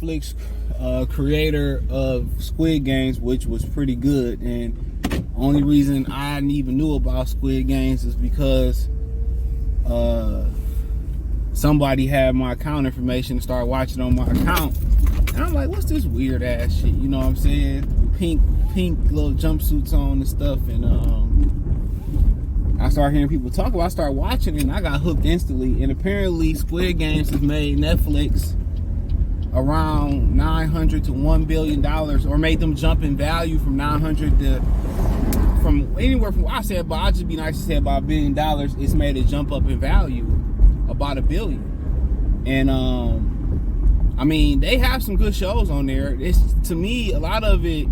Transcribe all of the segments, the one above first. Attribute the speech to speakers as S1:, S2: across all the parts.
S1: Netflix creator of Squid Games, which was pretty good. And only reason I even knew about Squid Games is because somebody had my account information and started watching on my account. And I'm like, what's this weird ass shit? You know what I'm saying? Pink little jumpsuits on and stuff. And I started hearing people talk about it. I started watching it and I got hooked instantly. And apparently Squid Games has made Netflix around $900 to $1 billion, or made them jump in value from 900 to, from anywhere from, I said, but I'll just be nice to say about $1 billion. It's made it jump up in value about $1 billion. And I mean, they have some good shows on there. It's, to me, a lot of it,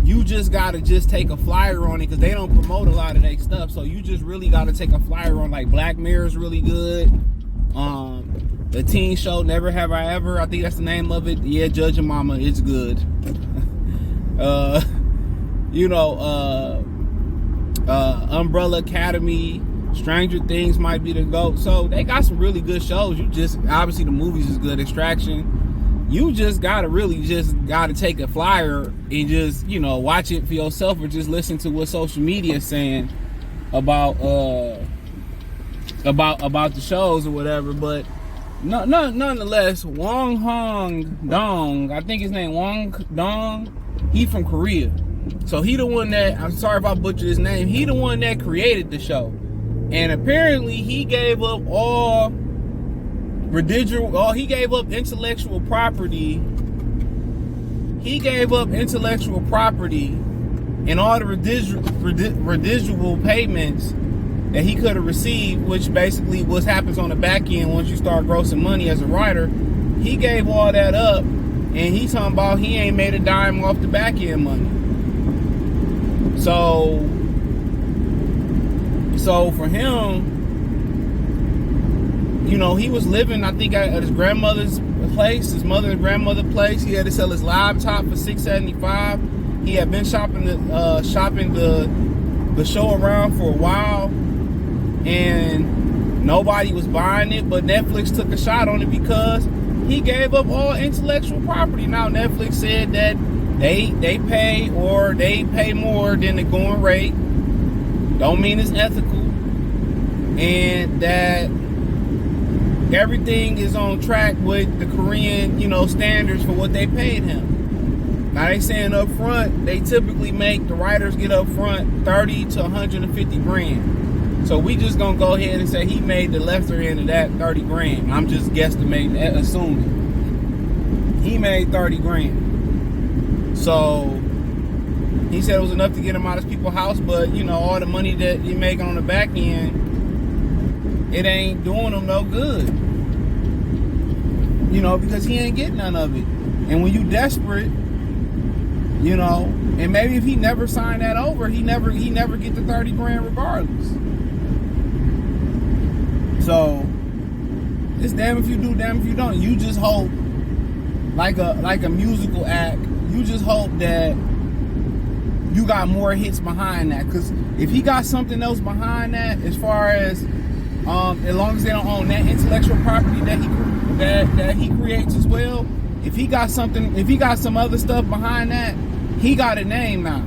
S1: you just gotta just take a flyer on it, because they don't promote a lot of their stuff. So you just really gotta take a flyer on, like, Black Mirror is really good. The teen show Never Have I Ever, I think that's the name of it. Yeah, Judge and Mama, it's good. You know, Umbrella Academy, Stranger Things might be the GOAT. So they got some really good shows. You just, obviously the movies is good. Extraction. You just gotta really just gotta take a flyer and just, you know, watch it for yourself, or just listen to what social media is saying about the shows or whatever. But nonetheless, Wong Hong Dong, I think his name Wong Dong, he from Korea. So he the one that, I'm sorry if I butchered his name, he the one that created the show. And apparently he gave up all he gave up intellectual property. He gave up intellectual property and all the residual payments that he could have received, which basically what happens on the back end once you start grossing money as a writer. He gave all that up, and he talking about he ain't made a dime off the back end money. So for him, you know, he was living, I think, at his grandmother's place, his mother and grandmother's place. He had to sell his laptop for $675. He had been shopping the show around for a while, and nobody was buying it, but Netflix took a shot on it because he gave up all intellectual property. Now Netflix said that they pay more than the going rate. Don't mean it's ethical, and that everything is on track with the Korean, you know, standards for what they paid him. Now they saying up front, they typically make the writers get up front 30 to 150 grand. So we just gonna go ahead and say he made the lesser end of that 30 grand. I'm just guesstimating, assuming he made 30 grand. So he said it was enough to get him out of people's house, but you know, all the money that he making on the back end, it ain't doing him no good. You know, because he ain't getting none of it. And when you desperate, you know, and maybe if he never signed that over, he never get the 30 grand regardless. So it's damn if you do, damn if you don't. You just hope, like a musical act, you just hope that you got more hits behind that. Because if he got something else behind that, as far as long as they don't own that intellectual property that he creates as well, if he got some other stuff behind that, he got a name now.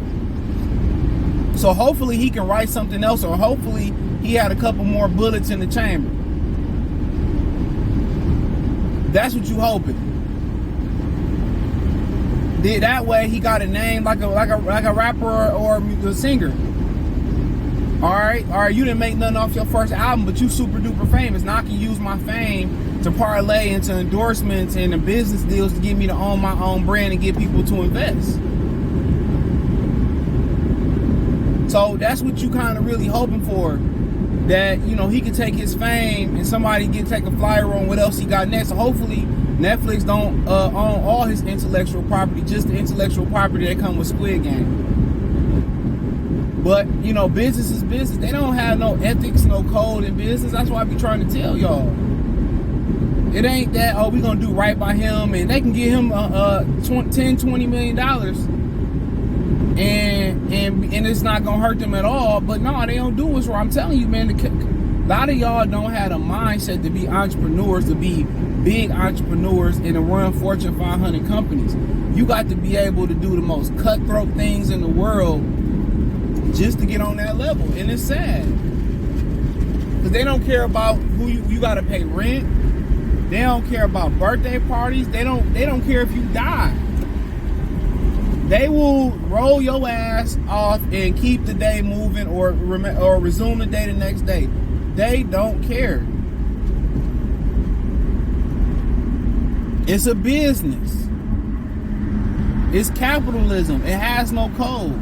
S1: So hopefully he can write something else, or hopefully he had a couple more bullets in the chamber. That's what you hoping. That way he got a name like a rapper or a singer. All right, you didn't make nothing off your first album, but you super duper famous. Now I can use my fame to parlay into endorsements and the business deals to get me to own my own brand and get people to invest. So that's what you kind of really hoping for, that, you know, he can take his fame and somebody take a flyer on what else he got next. So hopefully Netflix don't own all his intellectual property, just the intellectual property that come with Squid Game. But, you know, business is business. They don't have no ethics, no code in business. That's why I be trying to tell y'all. It ain't that, oh, we gonna do right by him, and they can give him $10-20 million, and it's not gonna hurt them at all. But no, they don't do what's wrong. I'm telling you, man, A lot of y'all don't have a mindset to be entrepreneurs, to be big entrepreneurs and to run Fortune 500 companies. You got to be able to do the most cutthroat things in the world just to get on that level. And it's sad. Because they don't care about who you got to pay rent. They don't care about birthday parties. They don't care if you die. They will roll your ass off and keep the day moving or resume the day the next day. They don't care. It's a business. It's capitalism. It has no code.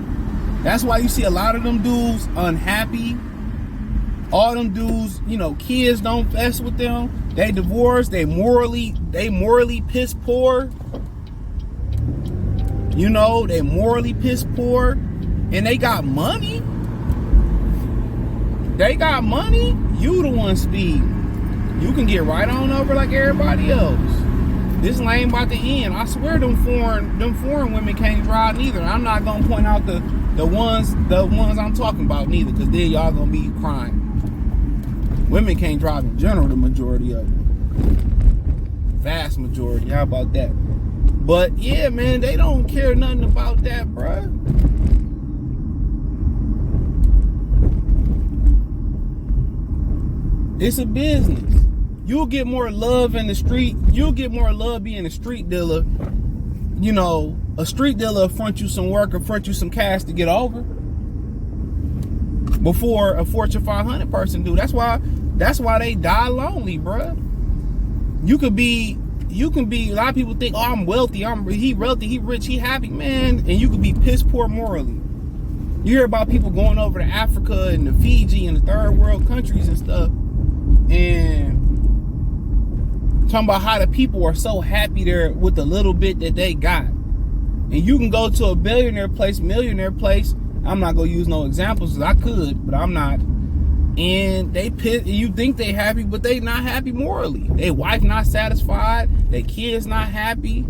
S1: That's why you see a lot of them dudes unhappy. All them dudes, you know, kids don't mess with them. They divorced. They morally piss poor. You know, they morally piss poor. And they got money. They got money. You the one speeding. You can get right on over like everybody else. This lane about to end. I swear them foreign women can't drive neither. I'm not gonna point out the ones I'm talking about neither, because then y'all gonna be crying. Women can't drive in general, the majority of them. Vast majority. How about that? But yeah, man, they don't care nothing about that, bruh. It's a business. You'll get more love in the street. You'll get more love being a street dealer. You know, a street dealer will front you some work or front you some cash to get over before a Fortune 500 person do. That's why they die lonely, bruh. You can be, a lot of people think, oh, I'm wealthy, he wealthy, he rich, he happy, man. And you could be piss poor morally. You hear about people going over to Africa and to Fiji and the third world countries and stuff, and talking about how the people are so happy there with the little bit that they got. And you can go to a billionaire place, millionaire place. I'm not gonna use no examples, because I could, but I'm not. And you think they happy, but they not happy morally. Their wife not satisfied. Their kids not happy.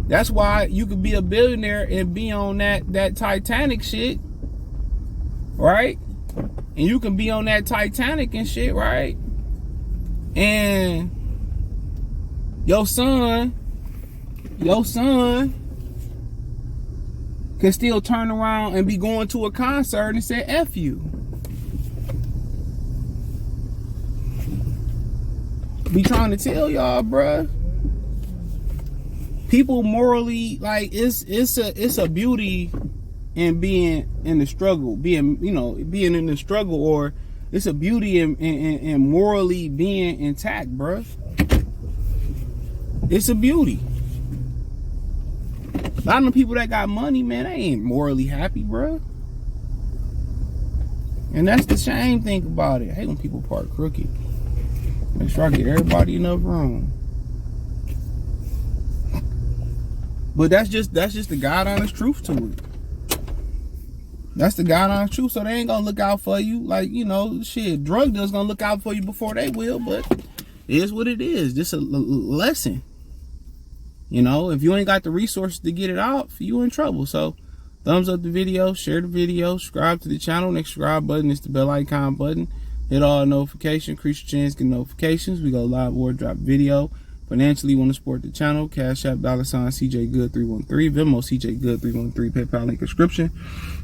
S1: That's why you could be a billionaire and be on that Titanic shit, right? And you can be on that Titanic and shit, right? And your son can still turn around and be going to a concert and say F you. Be trying to tell y'all, bruh. People morally, like, it's a beauty in being in the struggle, being in the struggle, or it's a beauty in morally being intact, bruh. It's a beauty. A lot of the people that got money, man, they ain't morally happy, bruh. And that's the shame thing about it. I hate when people park crooked. Make sure I get everybody in the room. But that's just the God honest truth to it. That's the God honest truth. So they ain't gonna look out for you. Like, you know, shit, drug dealers gonna look out for you before they will, but it is what it is. Just a lesson. You know, if you ain't got the resources to get it out, you in trouble. So thumbs up the video, share the video, subscribe to the channel. Next subscribe button is the bell icon button. Hit all notifications, increase your chance to get notifications. We go live or drop video. Financially, want to support the channel, Cash App, $CJ Good313, Venmo, CJ Good313, PayPal link description.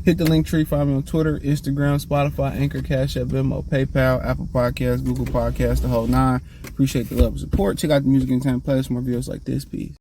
S1: Hit the link tree, follow me on Twitter, Instagram, Spotify, Anchor, Cash App, Venmo, PayPal, Apple Podcasts, Google Podcasts, the whole nine. Appreciate the love and support. Check out the Music Entertainment playlist, more videos like this. Peace.